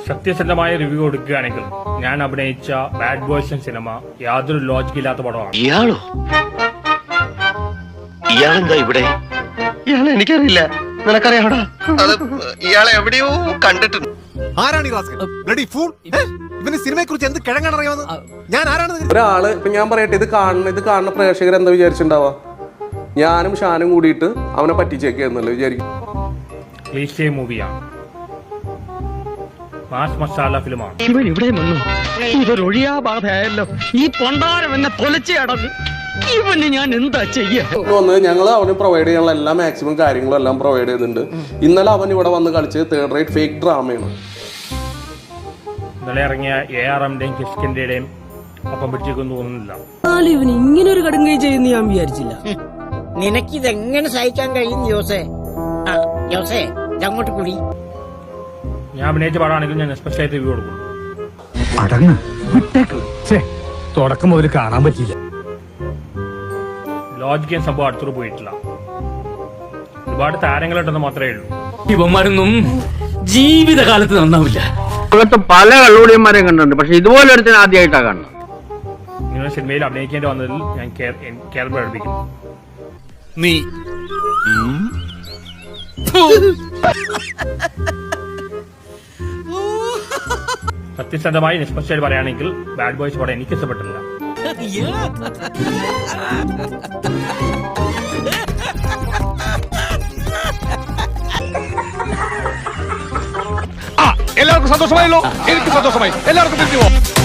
സത്യസന്ധമായ റിവ്യൂ കൊടുക്കുകയാണെങ്കിൽ ഞാൻ അഭിനയിച്ച ബാഡ് ബോയ്സ് സിനിമ യാതൊരു ലോജിക് ഇല്ലാത്ത പടമാണ്. ഇയാളെന്താ ഇവിടെ? ഇയാളെ എനിക്കറിയില്ല, നിനക്കറിയാടാ? അത് ഇയാളെ എവിടെയോ കണ്ടിട്ടുണ്ട്. ആരാണ് ഈ റാസ്കൽ? Bloody fool! ഇവന് സിനിമയെ കുറിച്ച് എന്ത് കിഴങ്ങാണ് അറിയാവുന്നത്? ഞാൻ ആരാണ്? ഒരാള് ഇപ്പൊ ഞാൻ പറയട്ടെ, ഇത് കാണുന്ന പ്രേക്ഷകർ എന്താ വിചാരിച്ചിട്ടുണ്ടാവാ? ഞാനും ഷാനും കൂടിയിട്ട് അവനെ പറ്റിച്ചേക്കെന്നല്ലോ വിചാരിക്കും. ക്ലീഷേ മൂവിയാണ്, മാസ് മസാല ഫിലിമാണ്. ഇവൻ ഇവിടെ നിന്നു ഇതൊരു ഒഴിയാ ബാധയല്ലോ. ഈ പൊണ്ടാരം എന്നെ തൊലച്ച് അടങ്ങി. ഇവന് ഞാൻ എന്താ ചെയ്യാ? ഞങ്ങൾ അവന് പ്രൊവൈഡ് ചെയ്യാനുള്ള എല്ലാ മാക്സിമം കാര്യങ്ങളും എല്ലാം പ്രൊവൈഡ് ചെയ്യുന്നുണ്ട്. ഇന്നലെ അവൻ ഇവിടെ വന്ന് കളിച്ച് തേർഡ് റേറ്റ് ഫേക്ക് ഡ്രാമയാണ്. ഇന്നലെ ഇറങ്ങിയ ARMന്റെയും കിഷ്കിന്റെയും അപ്പം പിടിച്ചേക്കൊന്നും തോന്നുന്നില്ല. ഇവന് ഇങ്ങനെ ഒരു കടുങ്കൈ ചെയ്യുന്ന ഞാൻ വിചാരിച്ചില്ല. നിനക്കിതെങ്ങനെ സഹിക്കാൻ കഴിയും ജോസേ? ജോസേ അങ്ങോട്ട് കൂടി. ഞാൻ അഭിനയിച്ച പടമാണെങ്കിൽ ഞാൻ സ്പെഷ്യലായിട്ട് റിവ്യൂ കൊടുക്കും. തുടക്കം മുതൽ കാണാൻ പറ്റിയില്ല. ലോജിക്കൻ സംഭവം അടുത്തോട് പോയിട്ടില്ല. ഒരുപാട് താരങ്ങളുണ്ടെന്ന് മാത്രമേ ഉള്ളൂ. ഇവന്മാരൊന്നും ജീവിതകാലത്ത് നന്നാവില്ല. ലോകത്ത് പല കള്ളുടിയന്മാരെയും കണ്ടിട്ടുണ്ട്, പക്ഷെ ഇതുപോലെ ഒരുത്തിന് ആദ്യമായിട്ടാണ് കാണുന്നത്. ഇങ്ങനെ സിനിമയിൽ അഭിനയിക്കേണ്ടി വന്നതിൽ ഞാൻ കേരളം പ്രകടിപ്പിക്കുന്നു. നീ സത്യസന്ധമായി നിഷ്പക്ഷമായിട്ട് പറയുകയാണെങ്കിൽ ബാഡ് ബോയ്സ് പടം എനിക്ക് ഇഷ്ടപ്പെട്ടില്ല. എല്ലാവർക്കും സന്തോഷമായല്ലോ? എനിക്ക് സന്തോഷമായി. എല്ലാവർക്കും